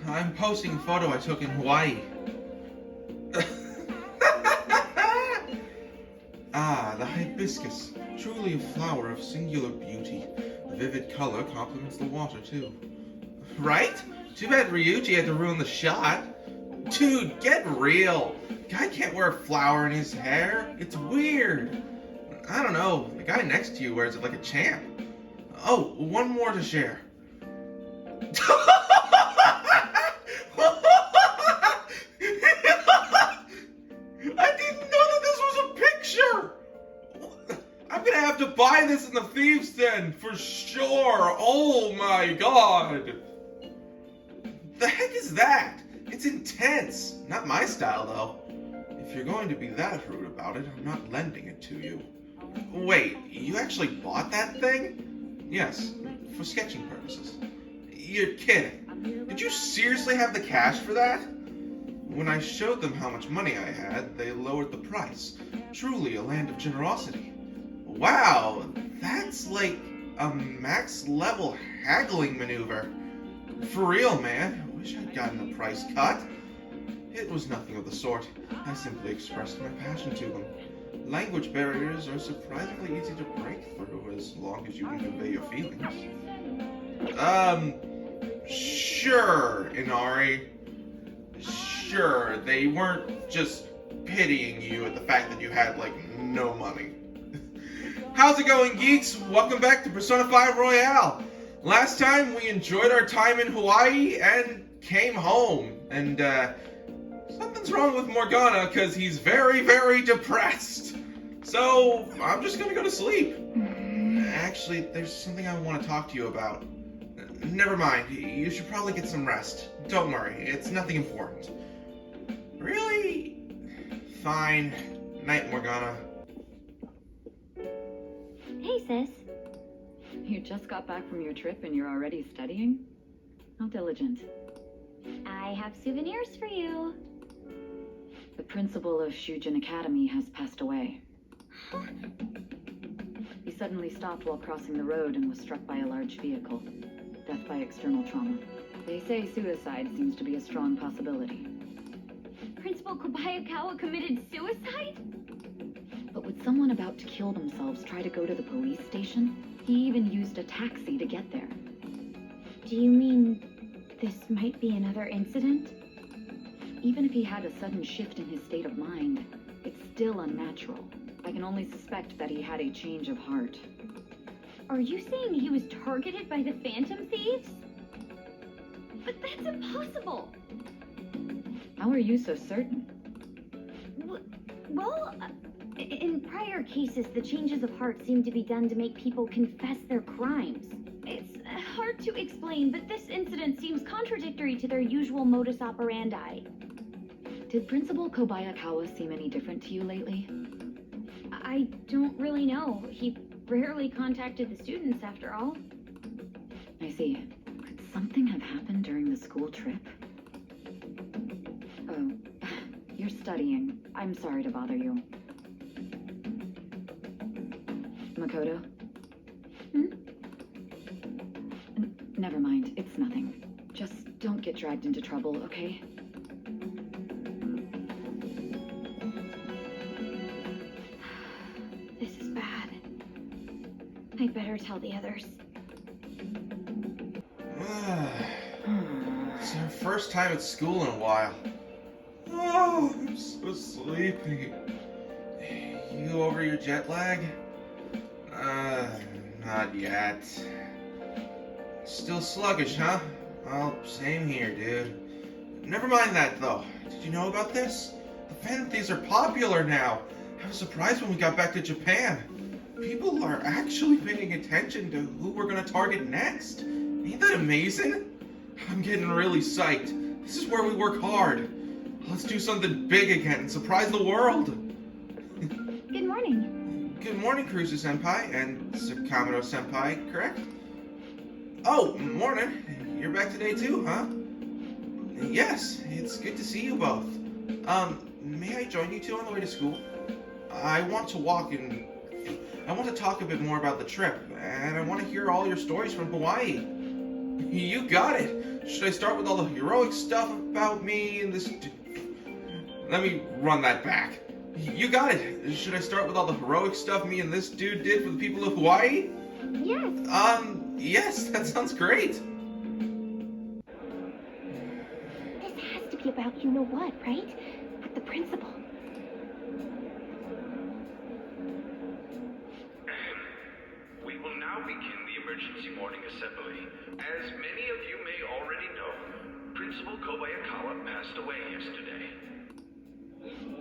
I'm posting a photo I took in Hawaii. Ah, the hibiscus. Truly a flower of singular beauty. The vivid color complements the water, too. Right? Too bad Ryuji had to ruin the shot. Dude, get real. Guy can't wear a flower in his hair. It's weird. I don't know. The guy next to you wears it like a champ. Oh, one more to share. I didn't know that this was a picture. I'm gonna have to buy this in the thieves' den for sure. Oh my god. The heck is that? It's intense. Not my style though. If you're going to be that rude about it, I'm not lending it to you. Wait, you actually bought that thing? Yes, for sketching purposes. You're kidding. Did you seriously have the cash for that? When I showed them how much money I had, they lowered the price. Truly a land of generosity. Wow, that's like a max level haggling maneuver. For real, man. I wish I'd gotten a price cut. It was nothing of the sort. I simply expressed my passion to them. Language barriers are surprisingly easy to break through as long as you can convey your feelings. Sure, Inari. Sure, they weren't just pitying you at the fact that you had, like, no money. How's it going, geeks? Welcome back to Persona 5 Royale. Last time we enjoyed our time in Hawaii and came home. And, something's wrong with Morgana because he's very, very depressed. So, I'm just gonna go to sleep. Actually, there's something I want to talk to you about. Never mind, you should probably get some rest. Don't worry, it's nothing important. Really? Fine. Night, Morgana. Hey, sis. You just got back from your trip and you're already studying? How diligent. I have souvenirs for you. The principal of Shujin Academy has passed away. He suddenly stopped while crossing the road and was struck by a large vehicle. Death by external trauma. They say suicide seems to be a strong possibility. Principal Kobayakawa committed suicide? But would someone about to kill themselves try to go to the police station? He even used a taxi to get there. Do you mean this might be another incident? Even if he had a sudden shift in his state of mind, it's still unnatural. I can only suspect that he had a change of heart. Are you saying he was targeted by the Phantom Thieves? But that's impossible! How are you so certain? In prior cases, the changes of heart seem to be done to make people confess their crimes. It's hard to explain, but this incident seems contradictory to their usual modus operandi. Did Principal Kobayakawa seem any different to you lately? I don't really know. He rarely contacted the students, after all. I see. Could something have happened during the school trip? Oh, you're studying. I'm sorry to bother you. Makoto? Never mind, it's nothing. Just don't get dragged into trouble, okay? This is bad. I'd better tell the others. It's our first time at school in a while. Oh, I'm so sleepy. You over your jet lag? Not yet. Still sluggish, huh? Well, same here, dude. Never mind that, though. Did you know about this? The Phantom Thieves are popular now. I was surprised when we got back to Japan. People are actually paying attention to who we're gonna target next. Ain't that amazing? I'm getting really psyched. This is where we work hard. Let's do something big again and surprise the world. Good morning. Good morning, Kurusu-senpai and Sakamoto-senpai, correct? Oh, morning. You're back today too, huh? Yes, it's good to see you both. May I join you two on the way to school? I want to talk a bit more about the trip, and I want to hear all your stories from Hawaii. You got it. Should I start with all the heroic stuff about me and this... Let me run that back. You got it. Should I start with all the heroic stuff me and this dude did for the people of Hawaii? Yes. Yes, that sounds great. This has to be about you know what, right? With the principal. We will now begin the emergency morning assembly. As many of you may already know, Principal Kobayakawa passed away yesterday.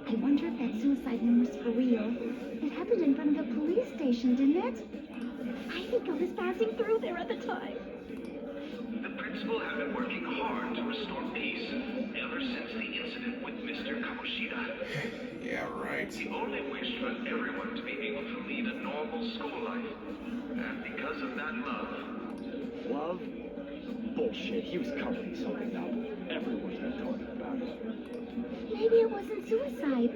I wonder if that suicide one was for real. It happened in front of the police station, didn't it? I think I was passing through there at the time. The principal had been working hard to restore peace ever since the incident with Mr. Kamoshida. Yeah, right. He only wished for everyone to be able to lead a normal school life. And because of that love... Love? Bullshit. He was covering something up. Everyone's been talking about it. Maybe it wasn't suicide.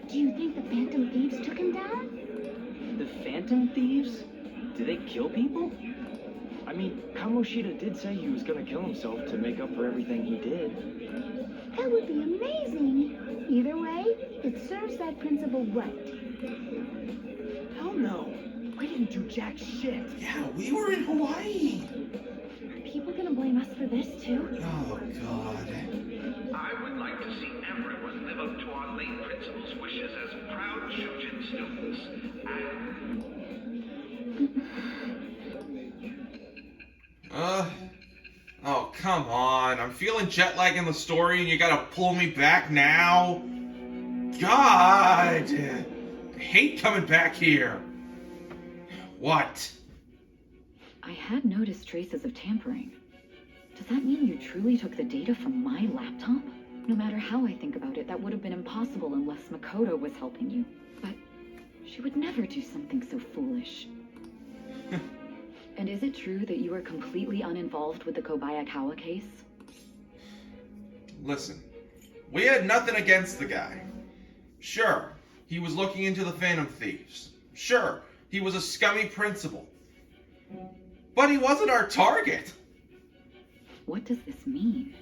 Do you think the Phantom Thieves took him down? The Phantom Thieves? Did they kill people? I mean, Kamoshida did say he was gonna kill himself to make up for everything he did. That would be amazing. Either way, it serves that principal right. Hell no. We didn't do jack shit. Yeah, we were in Hawaii. Are people gonna blame us for this too? Oh, God. I would like to see everyone live up to our late principal's wishes as proud Shujin students. Oh, come on. I'm feeling jet lag in the story and you gotta pull me back now? God! I hate coming back here. What? I had noticed traces of tampering. Does that mean you truly took the data from my laptop? No matter how I think about it, that would have been impossible unless Makoto was helping you. But she would never do something so foolish. And is it true that you were completely uninvolved with the Kobayakawa case? Listen, we had nothing against the guy. Sure, he was looking into the Phantom Thieves. Sure, he was a scummy principal. But he wasn't our target. What does this mean?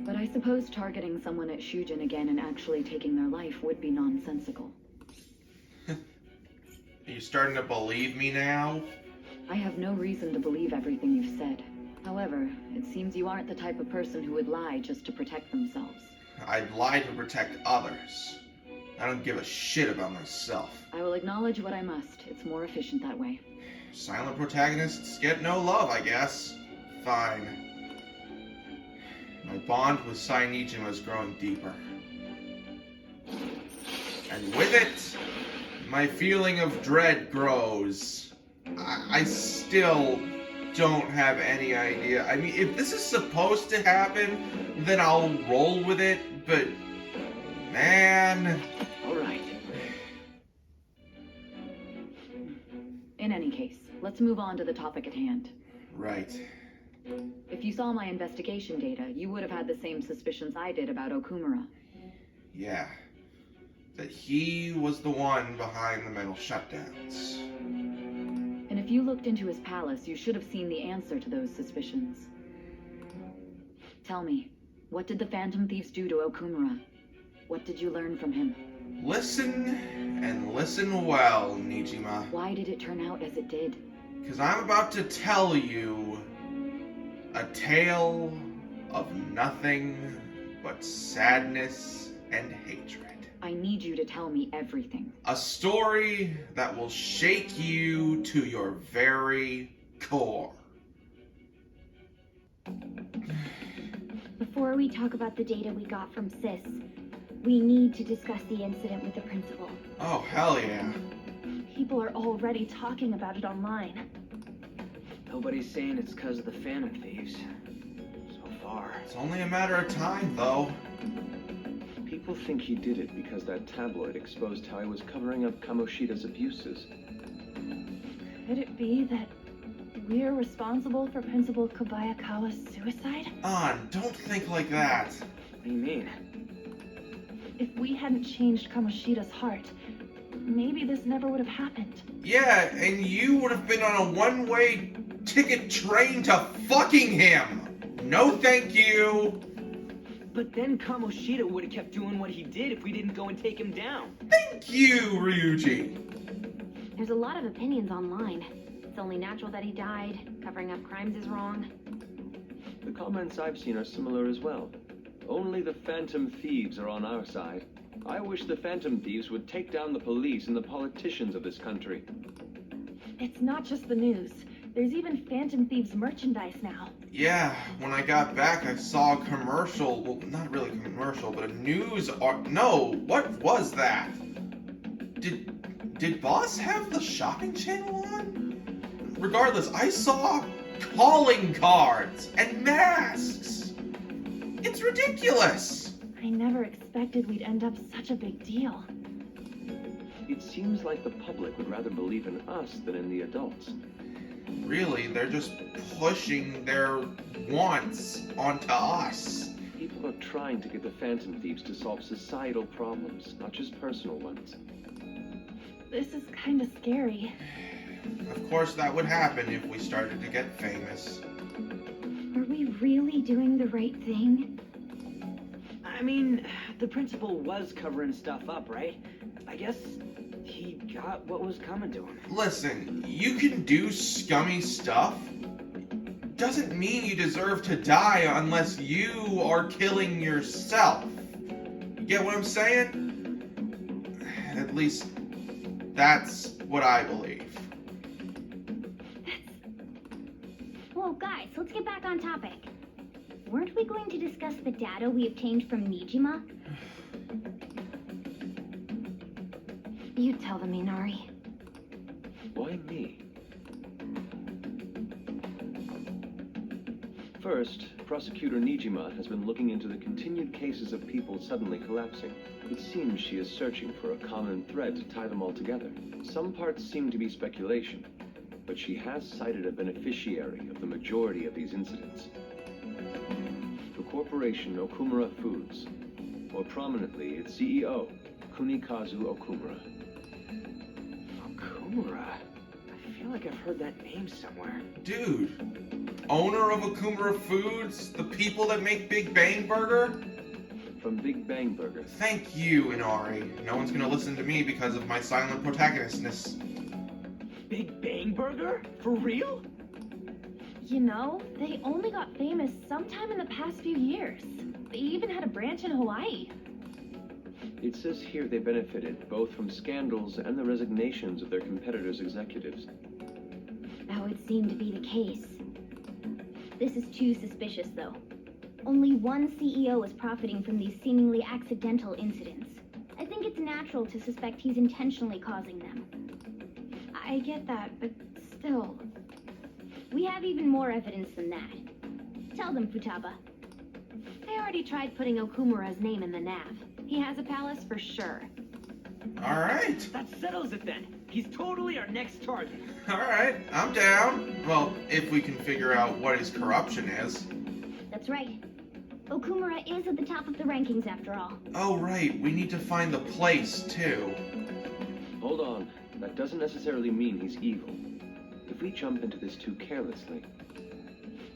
But I suppose targeting someone at Shujin again and actually taking their life would be nonsensical. Are you starting to believe me now? I have no reason to believe everything you've said. However, it seems you aren't the type of person who would lie just to protect themselves. I'd lie to protect others. I don't give a shit about myself. I will acknowledge what I must. It's more efficient that way. Silent protagonists get no love, I guess. Fine. My bond with Sainichima is growing deeper. And with it, my feeling of dread grows. I still don't have any idea. I mean, if this is supposed to happen, then I'll roll with it, but... man... Alright. In any case, let's move on to the topic at hand. Right. If you saw my investigation data, you would have had the same suspicions I did about Okumura. Yeah. That he was the one behind the mental shutdowns. And if you looked into his palace, you should have seen the answer to those suspicions. Tell me, what did the Phantom Thieves do to Okumura? What did you learn from him? Listen, and listen well, Nijima. Why did it turn out as it did? Because I'm about to tell you a tale of nothing but sadness and hatred. I need you to tell me everything. A story that will shake you to your very core. Before we talk about the data we got from Sis, we need to discuss the incident with the principal. Oh, hell yeah. People are already talking about it online. Nobody's saying it's because of the Phantom Thieves. So far. It's only a matter of time, though. People think he did it because that tabloid exposed how he was covering up Kamoshida's abuses. Could it be that we're responsible for Principal Kobayakawa's suicide? Don't think like that. What do you mean? If we hadn't changed Kamoshida's heart, maybe this never would have happened. Yeah, and you would have been on a one-way ticket train to fucking him. No thank you. But then Kamoshida would have kept doing what he did if we didn't go and take him down. Thank you, Ryuji. There's a lot of opinions online. It's only natural that he died. Covering up crimes is wrong. The comments I've seen are similar as well. Only the Phantom Thieves are on our side. I wish the Phantom Thieves would take down the police and the politicians of this country. It's not just the news. There's even Phantom Thieves merchandise now. Yeah, when I got back, I saw a commercial. Well, not really a commercial, but a news no, what was that? Did Boss have the shopping channel on? Regardless, I saw calling cards and masks. It's ridiculous. I never expected we'd end up such a big deal. It seems like the public would rather believe in us than in the adults. Really, they're just pushing their wants onto us. People are trying to get the Phantom Thieves to solve societal problems, not just personal ones. This is kind of scary. Of course, that would happen if we started to get famous. Are we really doing the right thing? I mean, the principal was covering stuff up, right? I guess he got what was coming to him. Listen, you can do scummy stuff. Doesn't mean you deserve to die unless you are killing yourself. You get what I'm saying? At least, that's what I believe. Whoa, guys, let's get back on topic. Weren't we going to discuss the data we obtained from Nijima? You tell them, Inari. Why me? First, Prosecutor Nijima has been looking into the continued cases of people suddenly collapsing. It seems she is searching for a common thread to tie them all together. Some parts seem to be speculation, but she has cited a beneficiary of the majority of these incidents. The corporation Okumura Foods, more prominently its CEO, Kunikazu Okumura. Okumura? I feel like I've heard that name somewhere. Dude, owner of Okumura Foods, the people that make Big Bang Burger? From Big Bang Burger. Thank you, Inari. No one's gonna listen to me because of my silent protagonistness. Big Bang Burger? For real? You know, they only got famous sometime in the past few years. They even had a branch in Hawaii. It says here they benefited both from scandals and the resignations of their competitors' executives. That would seem to be the case. This is too suspicious, though. Only one CEO is profiting from these seemingly accidental incidents. I think it's natural to suspect he's intentionally causing them. I get that, but still. We have even more evidence than that. Tell them, Futaba. They already tried putting Okumura's name in the nav. He has a palace for sure. Alright, That settles it then. He's totally our next target. alright, I'm down. Well, if we can figure out what his corruption is. That's right. Okumura is at the top of the rankings after all. Oh, right, we need to find the place, too. Hold on. That doesn't necessarily mean he's evil. If we jump into this too carelessly.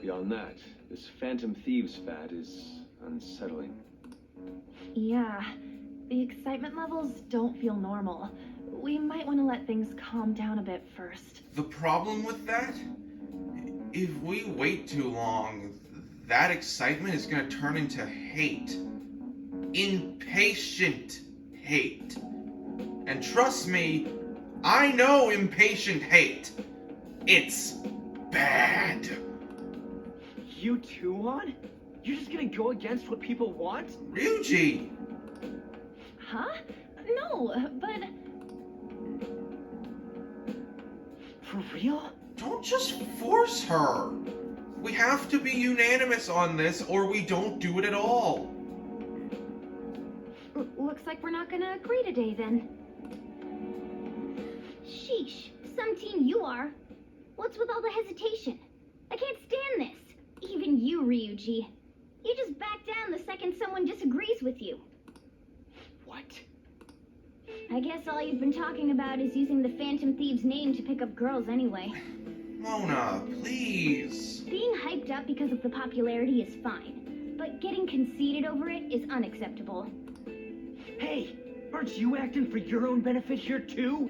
Beyond that, this Phantom Thieves fad is unsettling. Yeah, the excitement levels don't feel normal. We might want to let things calm down a bit first. The problem with that? If we wait too long, that excitement is gonna turn into hate. Impatient hate. And trust me, I know impatient hate. It's bad. You too, Juan? You're just gonna go against what people want? Ryuji! Huh? No, but... For real? Don't just force her. We have to be unanimous on this or we don't do it at all. Looks like we're not gonna agree today, then. Sheesh, some team you are. What's with all the hesitation? I can't stand this. Even you, Ryuji. You just back down the second someone disagrees with you. What? I guess all you've been talking about is using the Phantom Thieves' name to pick up girls anyway. Mona, please. Being hyped up because of the popularity is fine, but getting conceited over it is unacceptable. Hey, aren't you acting for your own benefit here too?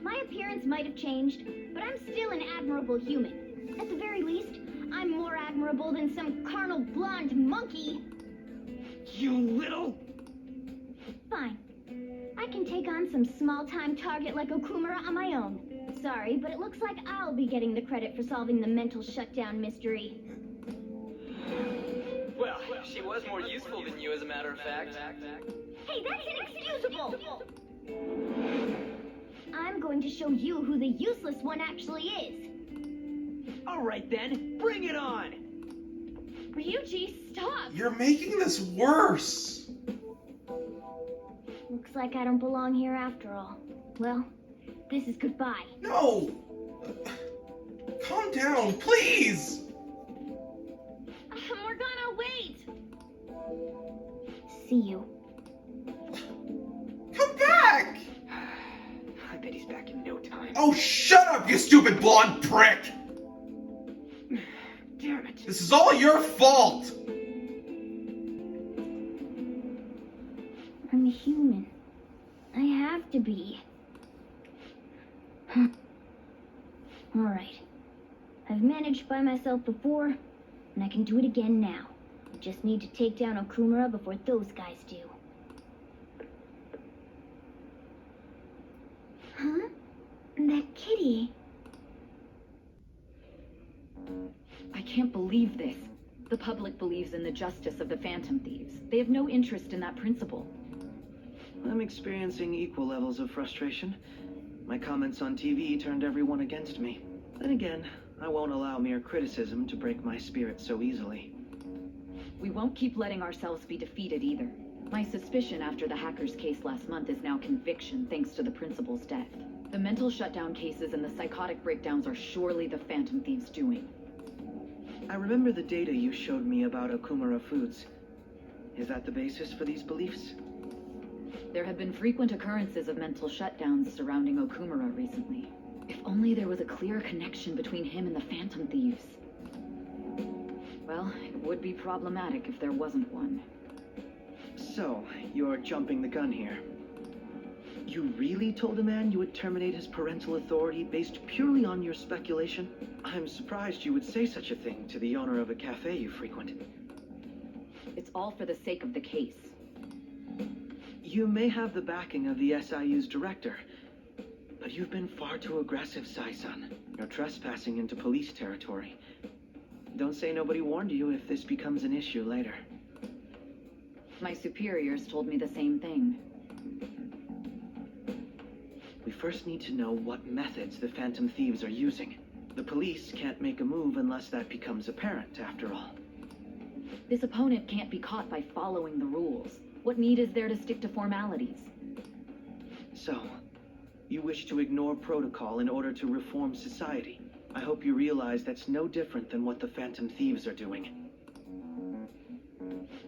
My appearance might have changed, but I'm still an admirable human. At the very least, I'm more admirable than some carnal blonde monkey. You little... Fine. I can take on some small-time target like Okumura on my own. Sorry, but it looks like I'll be getting the credit for solving the mental shutdown mystery. Well, she was more useful than you, as a matter of fact. Hey, that's inexcusable! I'm going to show you who the useless one actually is. Alright then, bring it on! Ryuji, stop! You're making this worse. Looks like I don't belong here after all. Well, this is goodbye. No! Calm down, please! Morgana, wait! See you. Come back! I bet he's back in no time. Oh, shut up, you stupid blonde prick! Damn it. This is all your fault! I'm human. I have to be. Alright. I've managed by myself before, and I can do it again now. I just need to take down Okumura before those guys do. Huh? That kitty. I can't believe this. The public believes in the justice of the Phantom Thieves. They have no interest in that principle. I'm experiencing equal levels of frustration. My comments on TV turned everyone against me. Then again, I won't allow mere criticism to break my spirit so easily. We won't keep letting ourselves be defeated either. My suspicion after the hackers case last month is now conviction thanks to the principal's death. The mental shutdown cases and the psychotic breakdowns are surely the Phantom Thieves' doing. I remember the data you showed me about Okumura Foods. Is that the basis for these beliefs? There have been frequent occurrences of mental shutdowns surrounding Okumura recently. If only there was a clear connection between him and the Phantom Thieves. Well, it would be problematic if there wasn't one. So, you're jumping the gun here. You really told a man you would terminate his parental authority based purely on your speculation? I'm surprised you would say such a thing to the owner of a cafe you frequent. It's all for the sake of the case. You may have the backing of the SIU's director, but you've been far too aggressive, Sai-san. You're trespassing into police territory. Don't say nobody warned you if this becomes an issue later. My superiors told me the same thing. We first need to know what methods the Phantom Thieves are using. The police can't make a move unless that becomes apparent, after all. This opponent can't be caught by following the rules. What need is there to stick to formalities? So, you wish to ignore protocol in order to reform society. I hope you realize that's no different than what the Phantom Thieves are doing.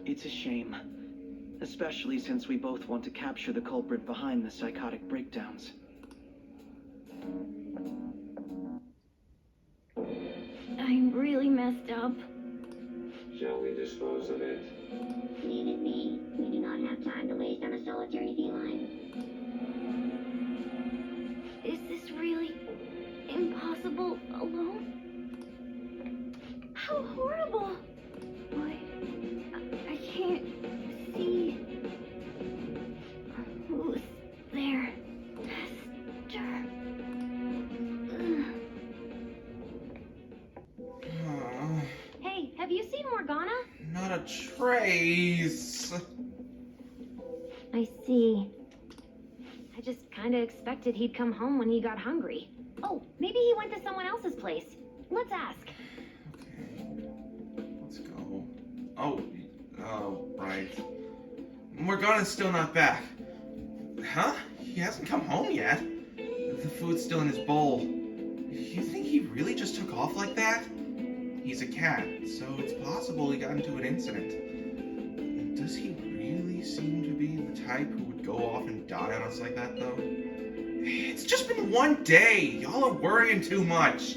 It's a shame, especially since we both want to capture the culprit behind the psychotic breakdowns. I really messed up. Shall we dispose of it? Leave it be. We do not have time to waste on a solitary feline. Is this really impossible alone? How horrible! Why, I can't see who's there. Hester. Hey, have you seen Morgana? Not a trace. I see. I just kinda expected he'd come home when he got hungry. Oh, maybe he went to someone else's place. Let's ask. Okay, let's go. Oh, right. Morgana's still not back. Huh? He hasn't come home yet. The food's still in his bowl. You think he really just took off like that? He's a cat, so it's possible he got into an incident. Does he really seem to be the type who would go off and die on us like that, though? It's just been one day. Y'all are worrying too much.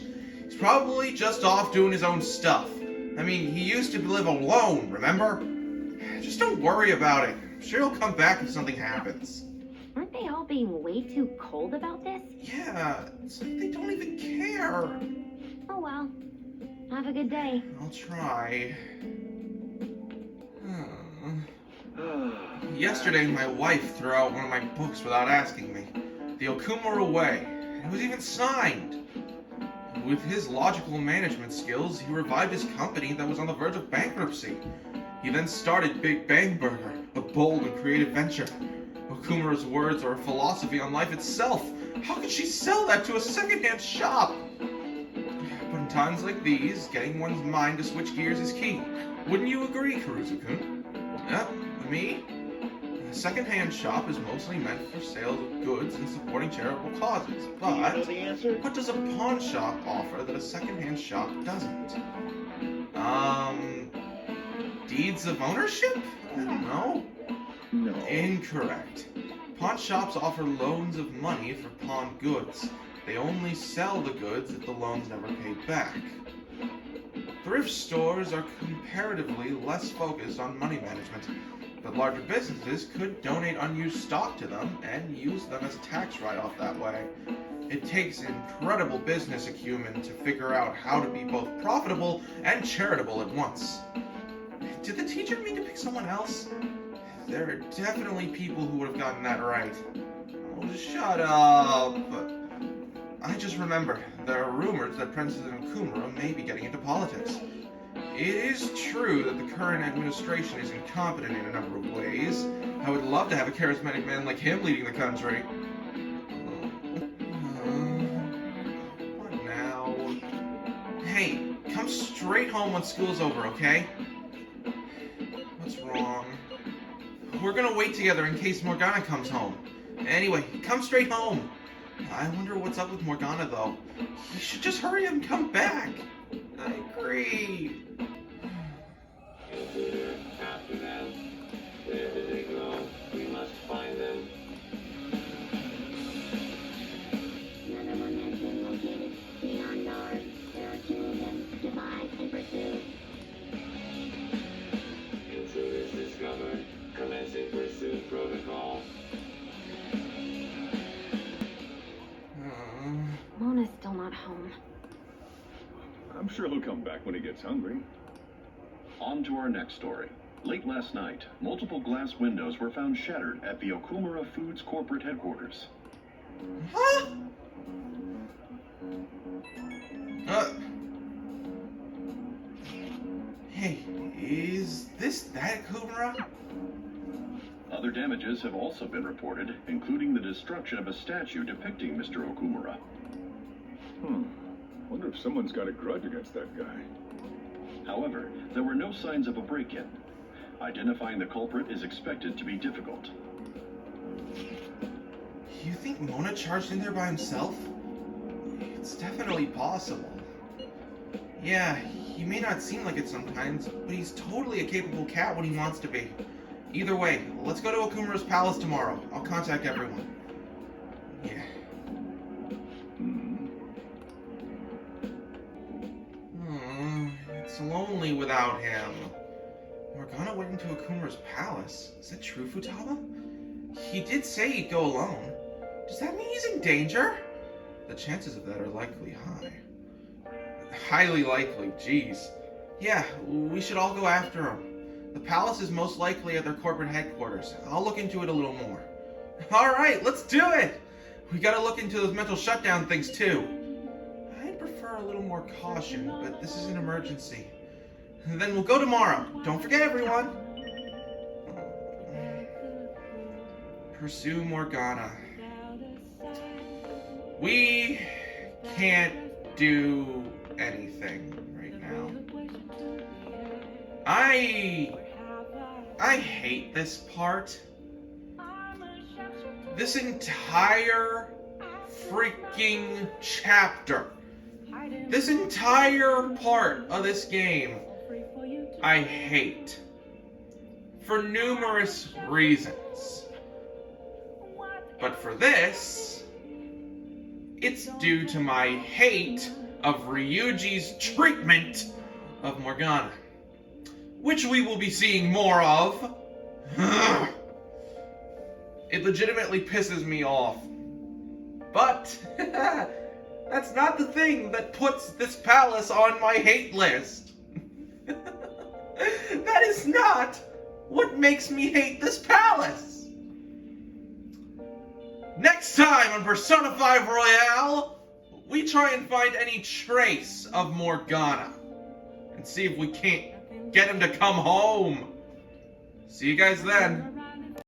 probably just off doing his own stuff. I mean, he used to live alone, remember? Just don't worry about it. I'm sure he'll come back if something happens. Aren't they all being way too cold about this? Yeah, it's like they don't even care. Oh well. Have a good day. I'll try. Yesterday, my wife threw out one of my books without asking me. The Okumura Way. It was even signed. With his logical management skills, he revived his company that was on the verge of bankruptcy. He then started Big Bang Burger, a bold and creative venture. Okumura's words are a philosophy on life itself. How could she sell that to a secondhand shop? But in times like these, getting one's mind to switch gears is key. Wouldn't you agree, Karuzu-kun? Yep, me? A second-hand shop is mostly meant for sales of goods and supporting charitable causes, but what does a pawn shop offer that a second-hand shop doesn't? Deeds of ownership? I don't know. No. Incorrect. Pawn shops offer loans of money for pawned goods. They only sell the goods if the loan's never paid back. Thrift stores are comparatively less focused on money management, but larger businesses could donate unused stock to them and use them as a tax write-off that way. It takes incredible business acumen to figure out how to be both profitable and charitable at once. Did the teacher mean to pick someone else? There are definitely people who would have gotten that right. Oh, shut up! I just remembered, there are rumors that President Okumura may be getting into politics. It is true that the current administration is incompetent in a number of ways. I would love to have a charismatic man like him leading the country. What now? Hey, come straight home when school's over, okay? What's wrong? We're gonna wait together in case Morgana comes home. Anyway, come straight home. I wonder what's up with Morgana, though. He should just hurry and come back. I agree. After them. Where did they go? We must find them. Another one has been located. Beyond ours. There are two of them. Divide and pursue. Intruders discovered. Commencing pursuit protocol. Mona's still not home. I'm sure he'll come back when he gets hungry. On to our next story. Late last night, multiple glass windows were found shattered at the Okumura Foods corporate headquarters. Huh? Hey, is this that Okumura? Other damages have also been reported, including the destruction of a statue depicting Mr. Okumura. Wonder if someone's got a grudge against that guy. However, there were no signs of a break-in. Identifying the culprit is expected to be difficult. You think Mona charged in there by himself? It's definitely possible. Yeah, he may not seem like it sometimes, but he's totally a capable cat when he wants to be. Either way, let's go to Okumura's palace tomorrow. I'll contact everyone. Yeah. It's lonely without him. Morgana went into Okumura's palace. Is that true, Futaba? He did say he'd go alone. Does that mean he's in danger? The chances of that are likely high. Highly likely, jeez. Yeah, we should all go after him. The palace is most likely at their corporate headquarters. I'll look into it a little more. Alright, let's do it! We gotta look into those mental shutdown things too. I'd prefer a little more caution, but this is an emergency. And then we'll go tomorrow. Don't forget, everyone! Pursue Morgana. We can't do anything right now. I hate this part. This entire freaking chapter. This entire part of this game I hate. For numerous reasons. But for this, it's due to my hate of Ryuji's treatment of Morgana, which we will be seeing more of. It legitimately pisses me off. But that's not the thing that puts this palace on my hate list. That is not what makes me hate this palace. Next time on Persona 5 Royale, we try and find any trace of Morgana and see if we can't get him to come home. See you guys then.